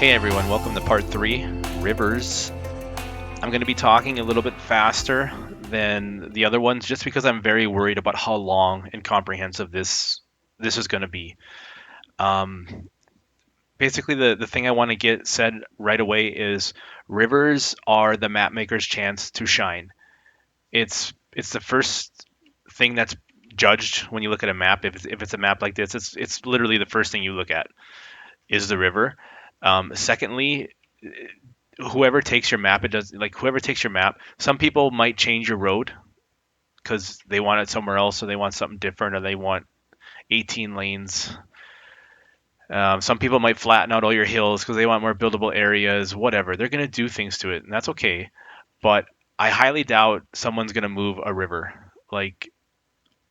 Hey everyone, welcome to part 3, Rivers. I'm going to be talking a little bit faster than the other ones just because I'm very worried about how long and comprehensive this is going to be. Um, Basically, the thing I want to get said right away is rivers are the map maker's chance to shine. It's the first thing that's judged when you look at a map. If it's a map like this, it's literally the first thing you look at is the river. Secondly, whoever takes your map, it does like whoever takes your map. Some people might change your road because they want it somewhere else, or they want something different, or they want 18 lanes. Some people might flatten out all your hills because they want more buildable areas. Whatever, they're gonna do things to it, and that's okay. But I highly doubt someone's gonna move a river. Like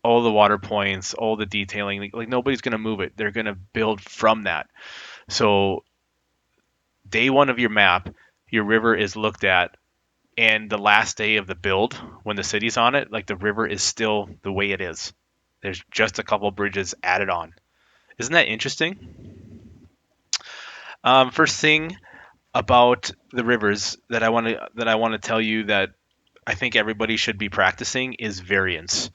all the water points, all the detailing, like nobody's gonna move it. They're gonna build from that. So day one of your map, your river is looked at, and the last day of the build when the city's on it, like the river is still the way it is. There's just a couple bridges added on. Isn't that interesting? First thing about the rivers that I want to tell you that I think everybody should be practicing is variance.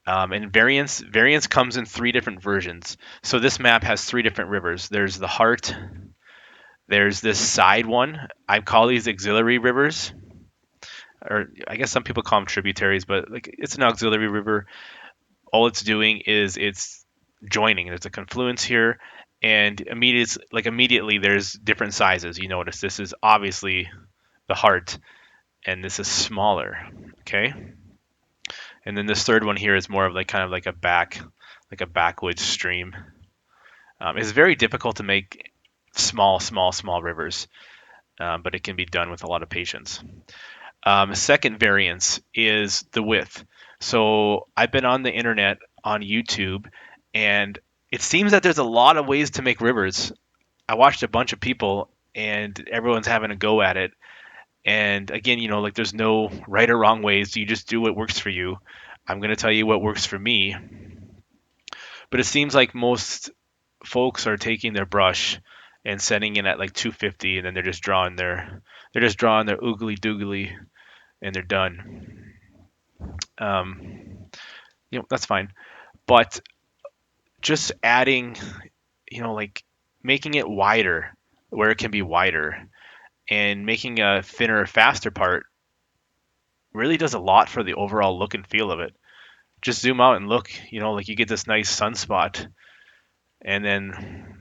And variance comes in three different versions. So this map has three different rivers. There's the heart. There's this side one. I call these auxiliary rivers, or I guess some people call them tributaries, but like it's an auxiliary river. All it's doing is it's joining. There's a confluence here, and immediately there's different sizes. You notice this is obviously the heart, and this is smaller. Okay, and then this third one here is more of like kind of like a backwoods stream. It's very difficult to make small rivers, but it can be done with a lot of patience. Second variance is the width. So I've been on the internet on YouTube, and it seems that there's a lot of ways to make rivers. I watched a bunch of people, and everyone's having a go at it. And again, like there's no right or wrong ways. You just do what works for you. I'm going to tell you what works for me. But it seems like most folks are taking their brush and setting it at like 250, and then they're just drawing their oogly doogly, and they're done. Um, that's fine. But just adding, like making it wider where it can be wider, and making a thinner, faster part really does a lot for the overall look and feel of it. Just zoom out and look, like you get this nice sunspot, and then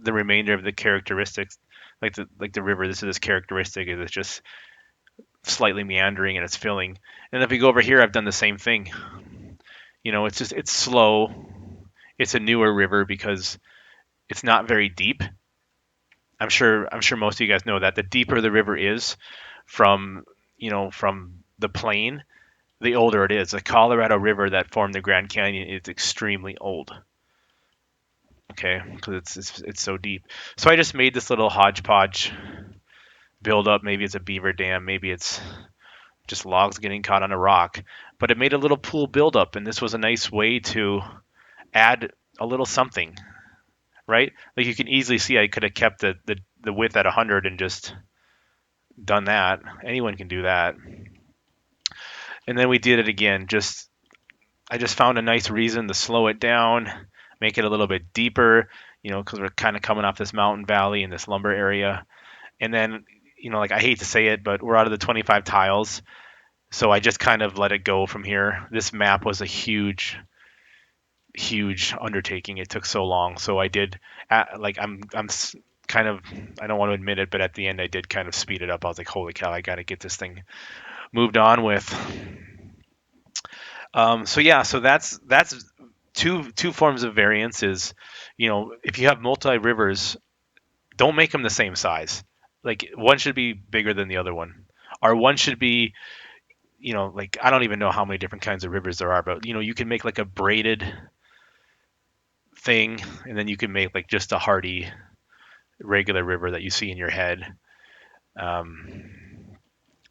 the remainder of the characteristics, like the river, this is this characteristic is it's just slightly meandering and it's filling. And if we go over here, I've done the same thing. It's slow. It's a newer river because it's not very deep. I'm sure most of you guys know that the deeper the river is from the plain, the older it is. The Colorado River that formed the Grand Canyon is extremely old. Okay, because it's so deep. So I just made this little hodgepodge build up. Maybe it's a beaver dam. Maybe it's just logs getting caught on a rock. But it made a little pool buildup, and this was a nice way to add a little something, right? Like you can easily see I could have kept the width at 100 and just done that. Anyone can do that. And then we did it again. I just found a nice reason to slow it down, make it a little bit deeper, because we're kind of coming off this mountain valley in this lumber area. And then, like I hate to say it, but we're out of the 25 tiles. So I just kind of let it go from here. This map was a huge undertaking. It took so long. So I did, like, kind of, I don't want to admit it, but at the end I did kind of speed it up. I was like, holy cow, I got to get this thing moved on with. So yeah, so that's two forms of variance is, if you have multi rivers, don't make them the same size. Like one should be bigger than the other one, or one should be, like I don't even know how many different kinds of rivers there are, but you can make like a braided thing, and then you can make like just a hardy regular river that you see in your head. Um,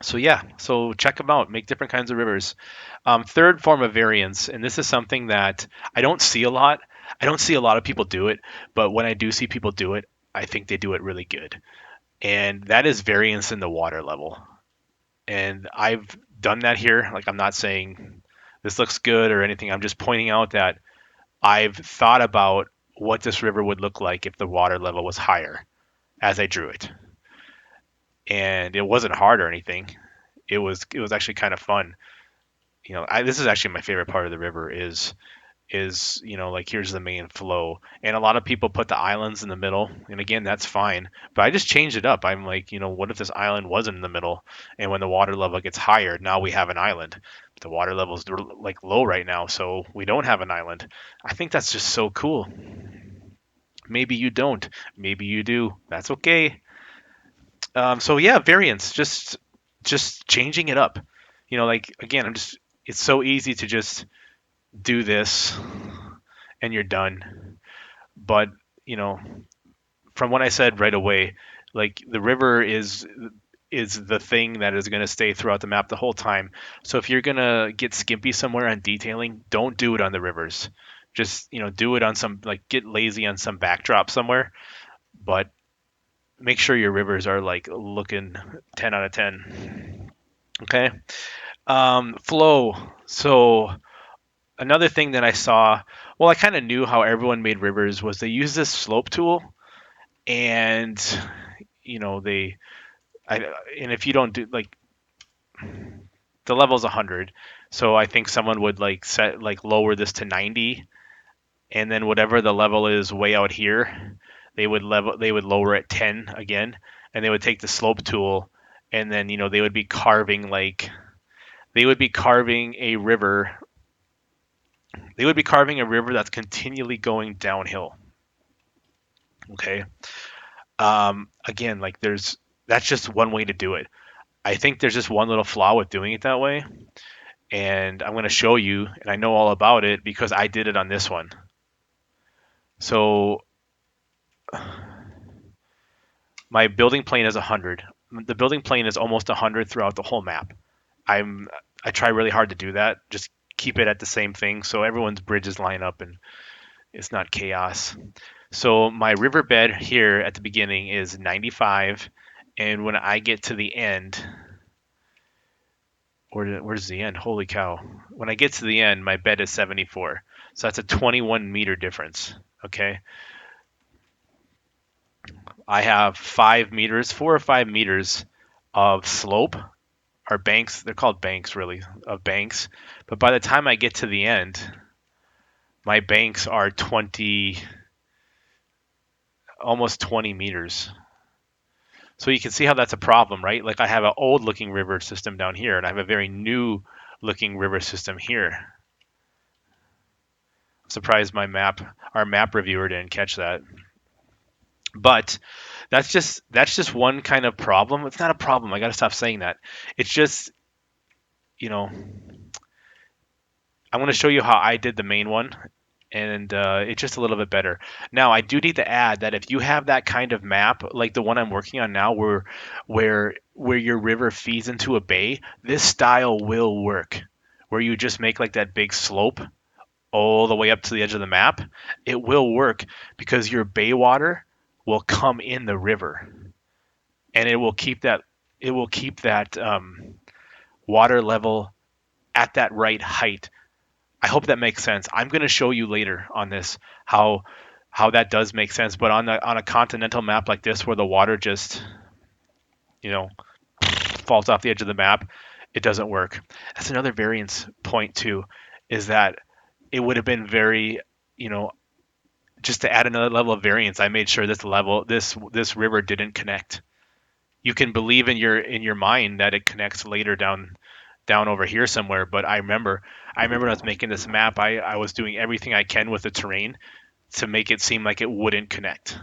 so yeah, so check them out. Make different kinds of rivers. Third form of variance, and this is something that I don't see a lot. I don't see a lot of people do it, but when I do see people do it, I think they do it really good. And that is variance in the water level. And I've done that here. Like, I'm not saying this looks good or anything. I'm just pointing out that I've thought about what this river would look like if the water level was higher as I drew it. And it wasn't hard or anything. It was actually kind of fun. This is actually my favorite part of the river is like, here's the main flow, and a lot of people put the islands in the middle, and again, that's fine, but I just changed it up. I'm like, what if this island wasn't in the middle, and when the water level gets higher, now we have an island. The water level is like low right now, so we don't have an island. I think that's just so cool. Maybe you don't, maybe you do, that's okay. So yeah, variance, just changing it up. Like, again, it's so easy to just do this and you're done. But you know, from what I said right away, like, the river is the thing that is going to stay throughout the map the whole time. So if you're going to get skimpy somewhere on detailing, don't do it on the rivers. Just, do it on some, like, get lazy on some backdrop somewhere, but make sure your rivers are like looking 10 out of 10. Okay. Flow. So another thing that I saw, well, I kind of knew how everyone made rivers was they use this slope tool, and they I and if you don't do, like, the level's 100, so I think someone would like set, like, lower this to 90, and then whatever the level is way out here, they would lower it 10 again, and they would take the slope tool, and then they would be carving a river they would be carving a river that's continually going downhill. Okay. Again, like, that's just one way to do it. I think there's just one little flaw with doing it that way, and I'm going to show you, and I know all about it because I did it on this one. So my building plane is 100. The building plane is almost 100 throughout the whole map. I try really hard to do that. Just keep it at the same thing so everyone's bridges line up and it's not chaos. So my riverbed here at the beginning is 95, and when I get to the end, where's the end? Holy cow! When I get to the end, my bed is 74. So that's a 21-meter difference. Okay, I have 5 meters, 4 or 5 meters of slope, or banks. They're called banks, really, of banks. But by the time I get to the end, my banks are 20, almost 20 meters. So you can see how that's a problem, right? Like, I have an old looking river system down here, and I have a very new looking river system here. I'm surprised our map reviewer didn't catch that. But that's just one kind of problem. It's not a problem. I got to stop saying that. It's just, you know, I'm going to show you how I did the main one, and it's just a little bit better. Now, I do need to add that if you have that kind of map, like the one I'm working on now, where your river feeds into a bay, this style will work. Where you just make like that big slope all the way up to the edge of the map, it will work because your bay water will come in the river, and it will keep that water level at that right height. I hope that makes sense. I'm going to show you later on this how that does make sense. But on a continental map like this, where the water just you know falls off the edge of the map, it doesn't work. That's another variance point too, is that it would have been very you know just to add another level of variance. I made sure this river didn't connect. You can believe in your mind that it connects later down over here somewhere. But I remember when I was making this map, I was doing everything I can with the terrain to make it seem like it wouldn't connect.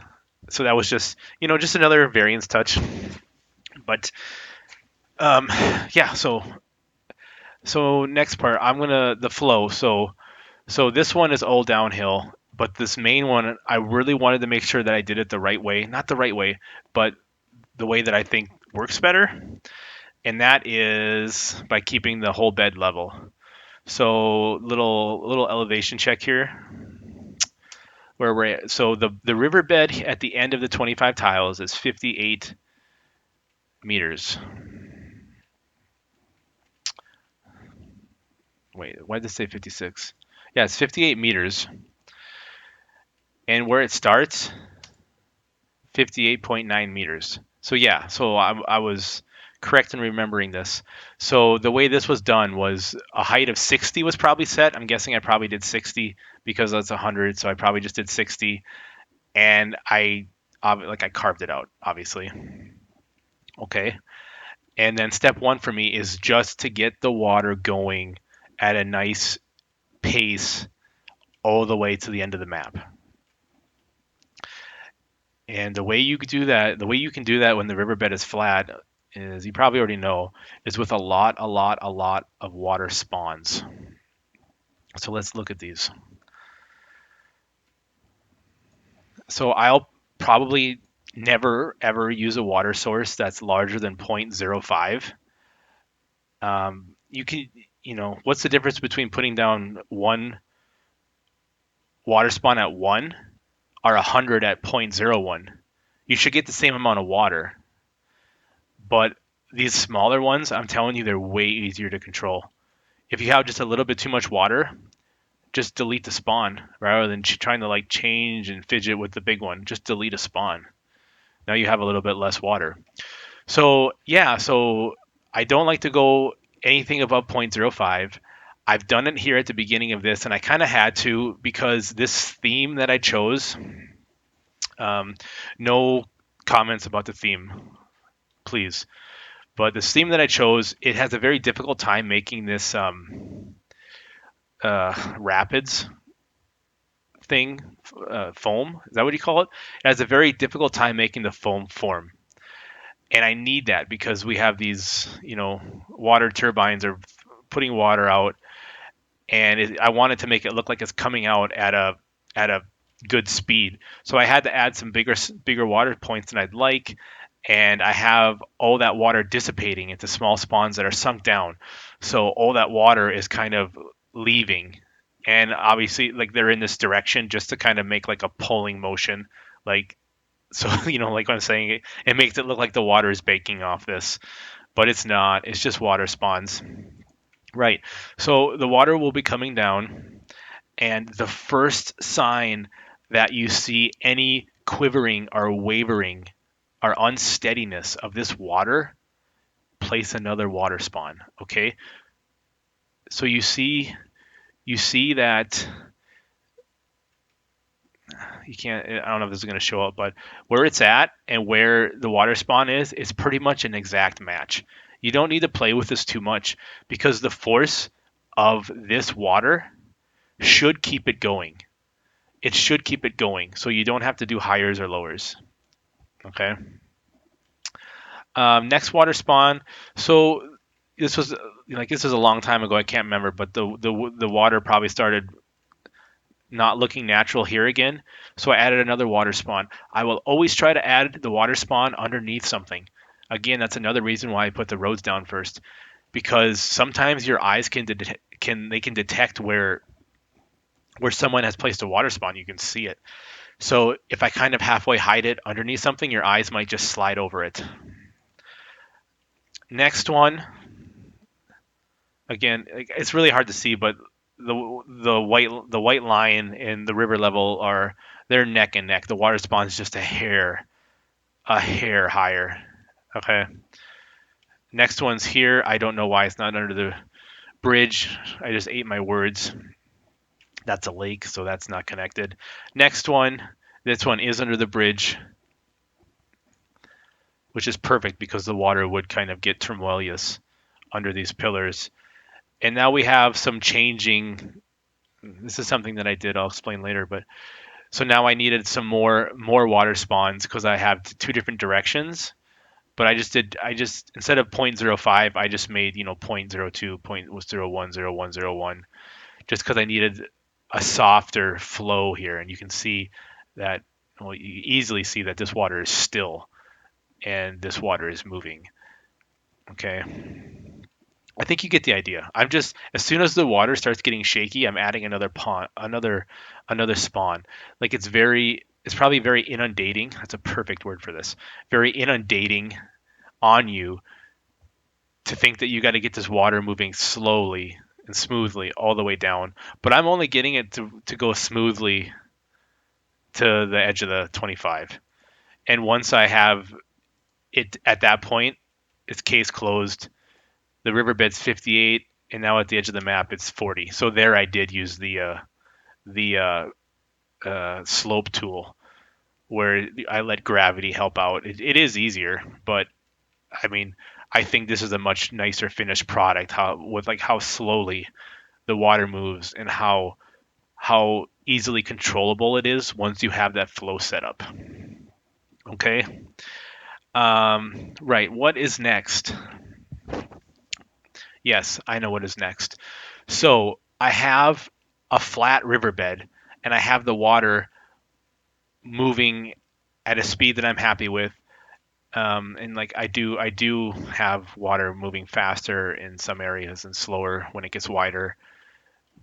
So that was just another variance touch. But yeah, so next part, the flow. So this one is all downhill, but this main one, I really wanted to make sure that I did it the right way. Not the right way, but the way that I think works better, and that is by keeping the whole bed level. So little elevation check here. where we're at. So the riverbed at the end of the 25 tiles is 58 meters. Wait, why did it say 56? Yeah, it's 58 meters. And where it starts, 58.9 meters. So yeah, so I was correct in remembering this. So the way this was done was a height of 60 was probably set. I'm guessing I probably did 60 because that's 100, so I probably just did 60, and I carved it out, obviously. Okay. And then step one for me is just to get the water going at a nice pace all the way to the end of the map. And the way you do that, the way you can do that when the riverbed is flat, is you probably already know, is with a lot of water spawns. So let's look at these. So I'll probably never ever use a water source that's larger than 0.05. You can, what's the difference between putting down one water spawn at 1 or 100 at 0.01? You should get the same amount of water. But these smaller ones, I'm telling you, they're way easier to control. If you have just a little bit too much water, just delete the spawn rather than trying to like change and fidget with the big one. Just delete a spawn. Now you have a little bit less water. So yeah, so I don't like to go anything above 0.05. I've done it here at the beginning of this, and I kind of had to because this theme that I chose. No comments about the theme, please. But the theme that I chose, it has a very difficult time making this rapids thing, foam. Is that what you call it? It has a very difficult time making the foam form. And I need that because we have these, water turbines are putting water out, and I wanted to make it look like it's coming out at a good speed. So I had to add some bigger water points than I'd like, and I have all that water dissipating into small spawns that are sunk down. So all that water is kind of leaving, and obviously like they're in this direction just to kind of make like a pulling motion, like so like what I'm saying, it makes it look like the water is baking off this, but it's not. It's just water spawns. Right. So the water will be coming down, and the first sign that you see any quivering or wavering or unsteadiness of this water, place another water spawn. Okay. So you see that you can't. I don't know if this is going to show up, but where it's at and where the water spawn is pretty much an exact match. You don't need to play with this too much because the force of this water should keep it going. It should keep it going, so you don't have to do highers or lowers. Okay. Next water spawn. So this was a long time ago. I can't remember, but the water probably started not looking natural here again. So I added another water spawn. I will always try to add the water spawn underneath something. Again, that's another reason why I put the roads down first, because sometimes your eyes can detect where someone has placed a water spawn. You can see it. So if I kind of halfway hide it underneath something, your eyes might just slide over it. Next one, again, it's really hard to see, but the white line and the river level they're neck and neck. The water spawn is just a hair higher. Okay. Next one's here. I don't know why it's not under the bridge. I just ate my words. That's a lake, so that's not connected. Next one, this one is under the bridge, which is perfect because the water would kind of get turmoilous under these pillars. And now we have some changing. This is something that I did. I'll explain later. But so now I needed some more water spawns because I have two different directions. But I just instead of 0.05, I just made 0.02, 0.01, 0.01, 0.01, just because I needed a softer flow here. And you can see that, well, you easily see that this water is still and this water is moving. Okay. I think you get the idea. I'm just as soon as the water starts getting shaky, I'm adding another pond, another spawn. Like it's probably very inundating. That's a perfect word for this. Very inundating on you to think that you got to get this water moving slowly and smoothly all the way down. But I'm only getting it to go smoothly to the edge of the 25. And once I have it at that point, it's case closed. The riverbed's 58, and now at the edge of the map it's 40. So there I did use the slope tool where I let gravity help out. It is easier, but I mean, I think this is a much nicer finished product. How with like how slowly the water moves and how easily controllable it is once you have that flow set up. Okay. Right. What is next? Yes, I know what is next. So I have a flat riverbed and I have the water moving at a speed that I'm happy with. And like I do have water moving faster in some areas and slower when it gets wider.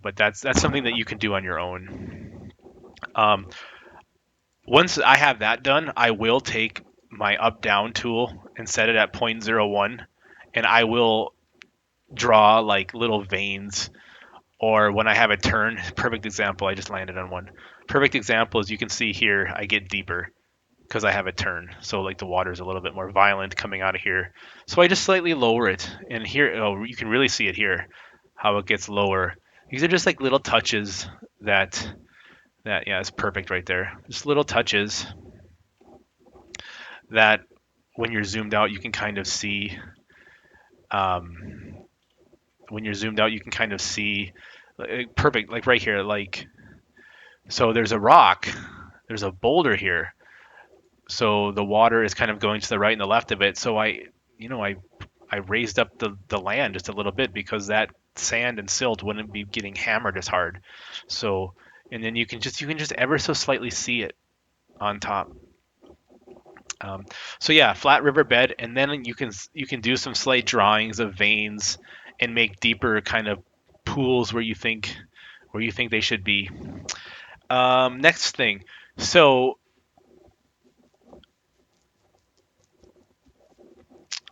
But that's something that you can do on your own. Um, Once I have that done, I will take my up down tool and set it at zero point zero 0.01, and I will draw like little veins. Or when I have a turn, perfect example, I just landed on one. Perfect example is you can see here, I get deeper because I have a turn. So like the water is a little bit more violent coming out of here. So I just slightly lower it. And here, oh, you can really see it here, how it gets lower. These are just like little touches that yeah, it's perfect right there. Just little touches that when you're zoomed out, you can kind of see. Um, when you're zoomed out, you can kind of see perfect, like right here, like so. There's a rock, there's a boulder here, so the water is kind of going to the right and the left of it. So I raised up the land just a little bit because that sand and silt wouldn't be getting hammered as hard. So and then you can just ever so slightly see it on top. Um, so yeah, flat river bed, and then you can do some slight drawings of veins and make deeper kind of pools where you think they should be. Next thing, so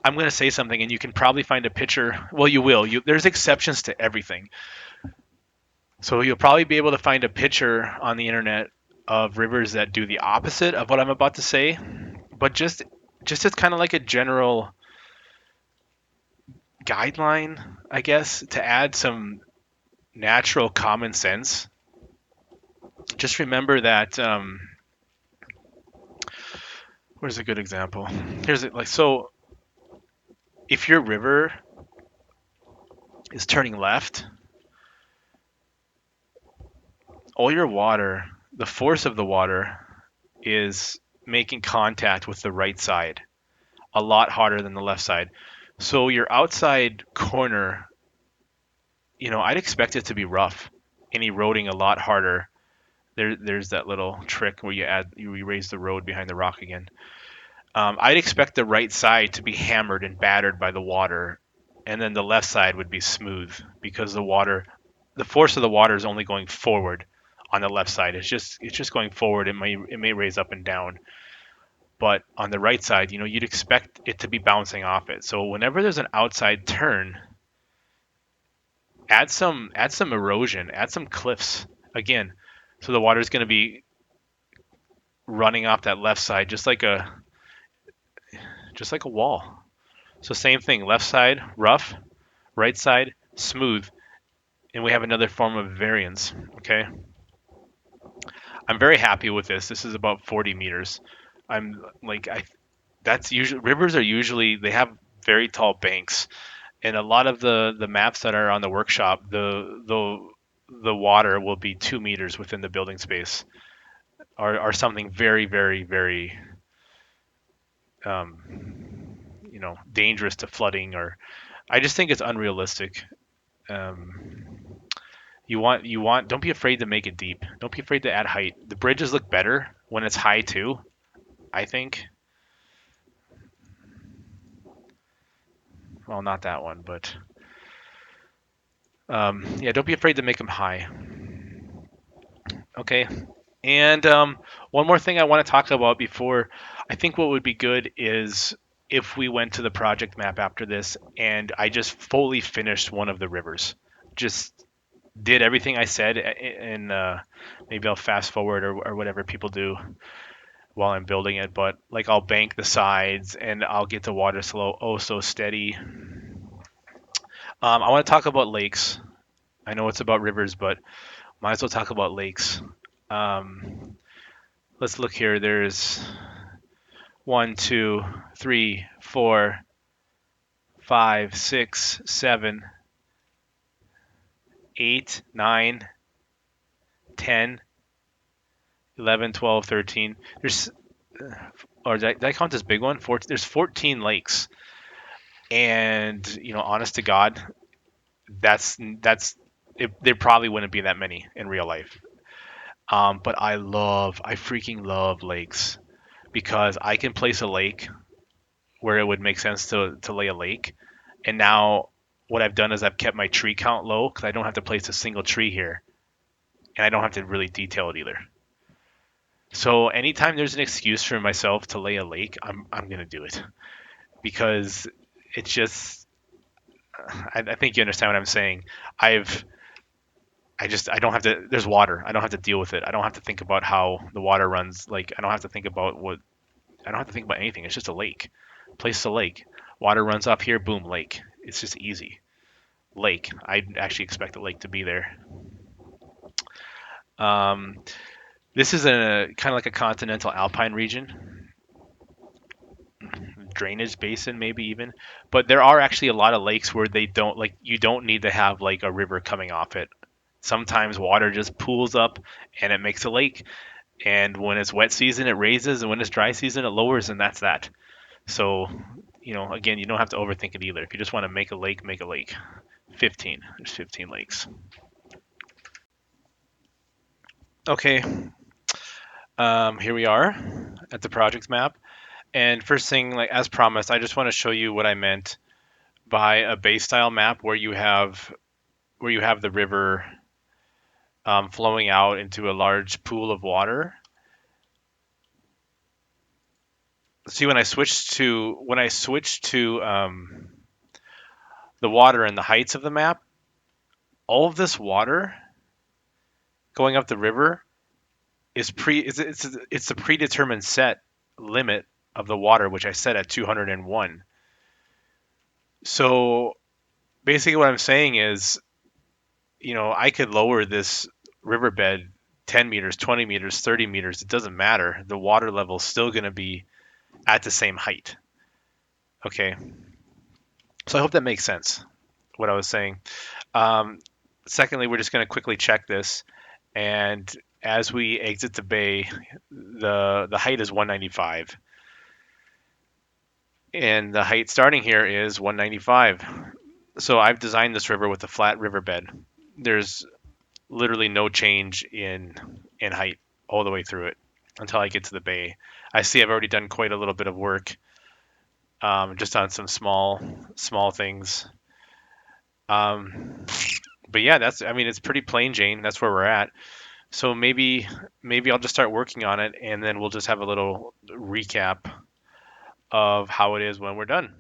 I'm going to say something, and you can probably find a picture. Well, you will. There's exceptions to everything, so you'll probably be able to find a picture on the internet of rivers that do the opposite of what I'm about to say. But just as kind of like a general guideline, I guess, to add some natural common sense. Just remember that. Where's a good example? Here's it. Like so, if your river is turning left, all your water, the force of the water, is making contact with the right side a lot harder than the left side. So your outside corner, I'd expect it to be rough and eroding a lot harder. There's that little trick where you raise the road behind the rock again. I'd expect the right side to be hammered and battered by the water, and then the left side would be smooth because the force of the water is only going forward on the left side. It's just going forward. It may raise up and down, but on the right side, you'd expect it to be bouncing off it. So whenever there's an outside turn, add some erosion, add some cliffs again. So the water is going to be running off that left side just like a wall. So same thing, left side rough, right side smooth, and we have another form of variance. Okay, I'm very happy with this. This is about 40 meters. I'm like I that's usually rivers are usually they have very tall banks, and a lot of the maps that are on the workshop, the water will be 2 meters within the building space, are something very very very dangerous to flooding, or I just think it's unrealistic. Um, you want don't be afraid to make it deep. Don't be afraid to add height. The bridges look better when it's high too, I think. Well, not that one, but Yeah, don't be afraid to make them high. Okay. And one more thing I want to talk about before, I think what would be good is if we went to the project map after this and I just fully finished one of the rivers. Just did everything I said, and maybe I'll fast forward or whatever people do while I'm building it. But like I'll bank the sides and I'll get the water flow oh so steady. I want to talk about lakes. I know it's about rivers, but might as well talk about lakes. Let's look here. There's 1, 2, 3, 4, 5, 6, 7, 8, 9, 10, 11, 12, 13. There's, or did I count this big one? There's 14 lakes, and honest to God, that's there probably wouldn't be that many in real life. But I freaking love lakes because I can place a lake where it would make sense to lay a lake. And now what I've done is I've kept my tree count low because I don't have to place a single tree here, and I don't have to really detail it either. So anytime there's an excuse for myself to lay a lake, I'm gonna do it because it's just I think you understand what I'm saying. I've I don't have to. There's water. I don't have to deal with it. I don't have to think about how the water runs. Like I don't have to think about what. I don't have to think about anything. It's just a lake. Place a lake. Water runs up here. Boom, lake. It's just easy. Lake. I actually expect the lake to be there. Um, this is a kind of like a continental alpine region, drainage basin maybe even, but there are actually a lot of lakes where they don't like you don't need to have like a river coming off it. Sometimes water just pools up and it makes a lake. And when it's wet season, it raises, and when it's dry season, it lowers, and that's that. So, again, you don't have to overthink it either. If you just want to make a lake, make a lake. 15. There's 15 lakes. Okay, here we are at the project map. And first thing, like as promised, I just want to show you what I meant by a base style map where you have the river flowing out into a large pool of water. See, when I switched to the water and the heights of the map, all of this water going up the river is it's the predetermined set limit of the water, which I set at 201. So basically, what I'm saying is, I could lower this riverbed 10 meters, 20 meters, 30 meters. It doesn't matter. The water level is still going to be at the same height. Okay. So I hope that makes sense. What I was saying. Secondly, we're just going to quickly check this, and as we exit the bay, the height is 195, and the height starting here is 195. So I've designed this river with a flat riverbed. There's literally no change in height all the way through it until I get to the bay. I see I've already done quite a little bit of work, just on some small things. But yeah, it's pretty plain Jane. That's where we're at. So maybe I'll just start working on it, and then we'll just have a little recap of how it is when we're done.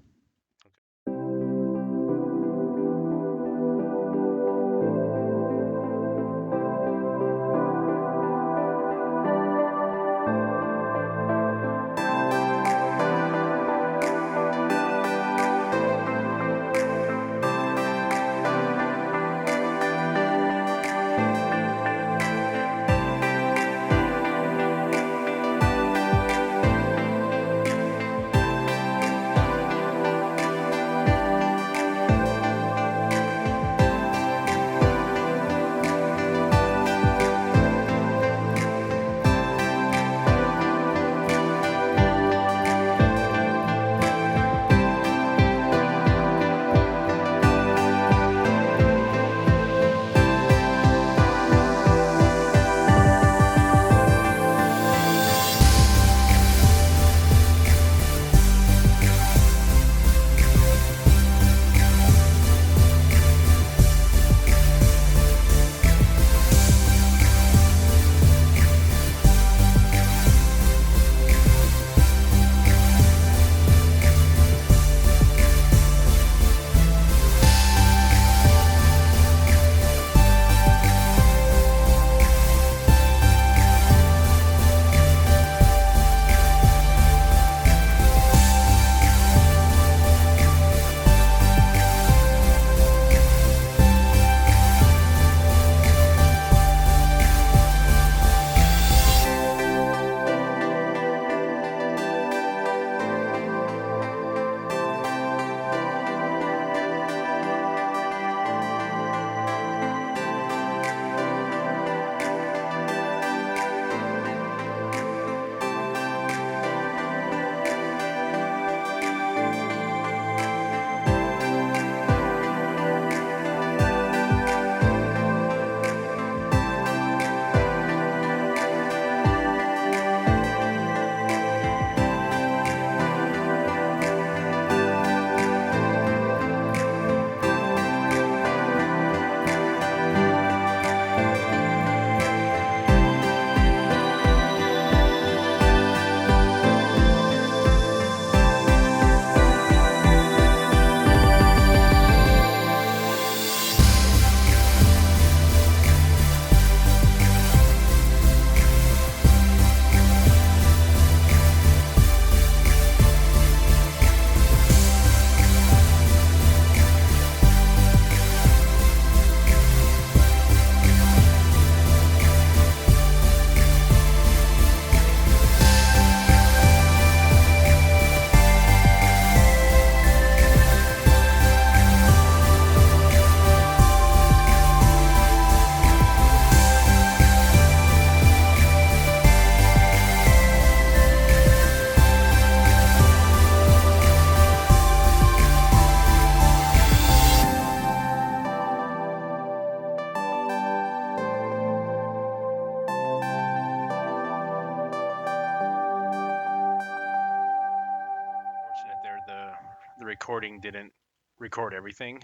recording didn't record everything.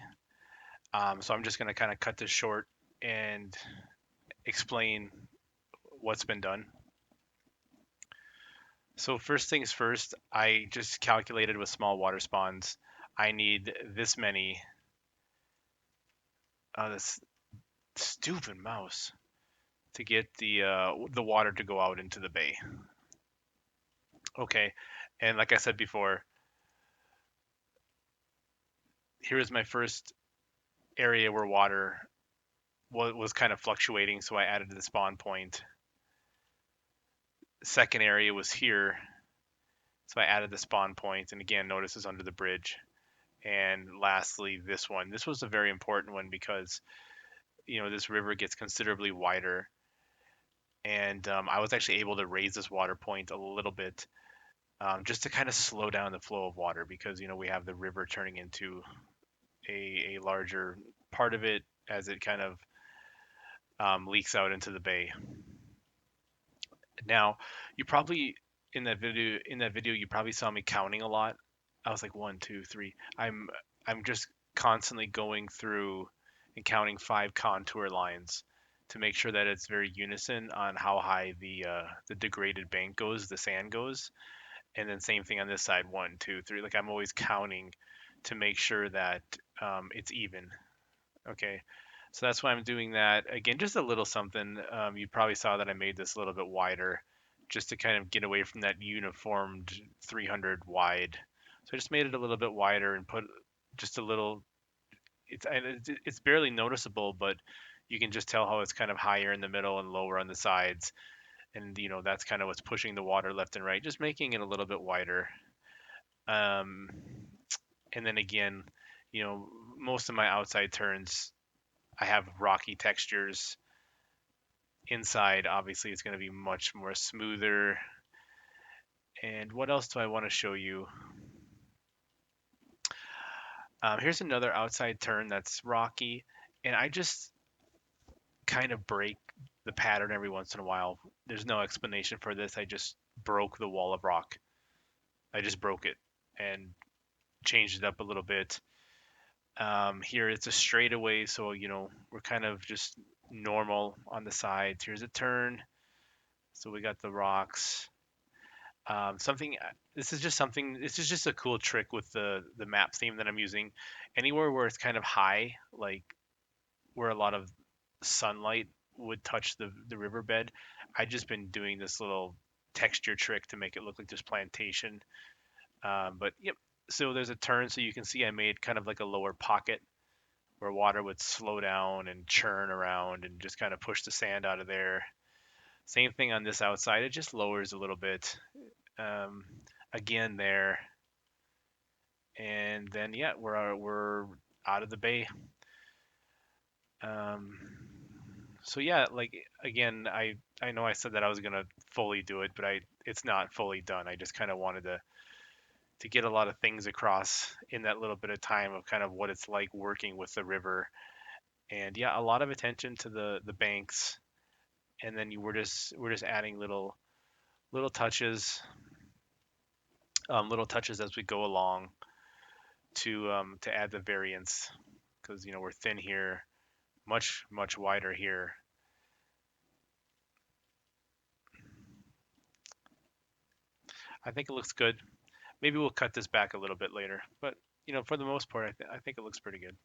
So I'm just going to kind of cut this short and explain what's been done. So first things first, I just calculated with small water spawns. I need this many. This stupid mouse to get the water to go out into the bay. Okay, and like I said before, here is my first area where water was kind of fluctuating, so I added the spawn point. Second area was here, so I added the spawn point, and again, notice it's under the bridge. And lastly, this one. This was a very important one because this river gets considerably wider, and I was actually able to raise this water point a little bit, just to kind of slow down the flow of water because we have the river turning into a larger part of it as it kind of leaks out into the bay. Now, you probably in that video you probably saw me counting a lot. I was like 1, 2, 3. I'm just constantly going through and counting 5 contour lines to make sure that it's very unison on how high the degraded bank goes, the sand goes, and then same thing on this side, 1, 2, 3. Like I'm always counting to make sure that it's even. Okay, so that's why I'm doing that. Again, just a little something. You probably saw that I made this a little bit wider just to kind of get away from that uniformed 300 wide. So I just made it a little bit wider and put just a little. It's barely noticeable, but you can just tell how it's kind of higher in the middle and lower on the sides. And that's kind of what's pushing the water left and right, just making it a little bit wider. Um, and then again, most of my outside turns I have rocky textures. Inside, obviously, it's going to be much more smoother. And what else do I want to show you? Here's another outside turn that's rocky, and I just kind of break the pattern every once in a while. There's no explanation for this. I just broke the wall of rock. I just broke it and changed it up a little bit. Here it's a straightaway, so we're kind of just normal on the sides. Here's a turn, so we got the rocks. Something. This is just something. This is just a cool trick with the map theme that I'm using. Anywhere where it's kind of high, like where a lot of sunlight would touch the riverbed, I've just been doing this little texture trick to make it look like there's plantation. But yep. So there's a turn, so you can see I made kind of like a lower pocket where water would slow down and churn around and just kind of push the sand out of there. Same thing on this outside. It just lowers a little bit. Um, Again there, and then yeah, we're out of the bay. Um, so yeah, like again, I know I said that I was gonna fully do it, but it's not fully done. I just kind of wanted to get a lot of things across in that little bit of time of kind of what it's like working with the river. And yeah, a lot of attention to the banks, and then we're just adding little touches as we go along to add the variance because we're thin here, much wider here. I think it looks good. Maybe we'll cut this back a little bit later, but for the most part, I think it looks pretty good.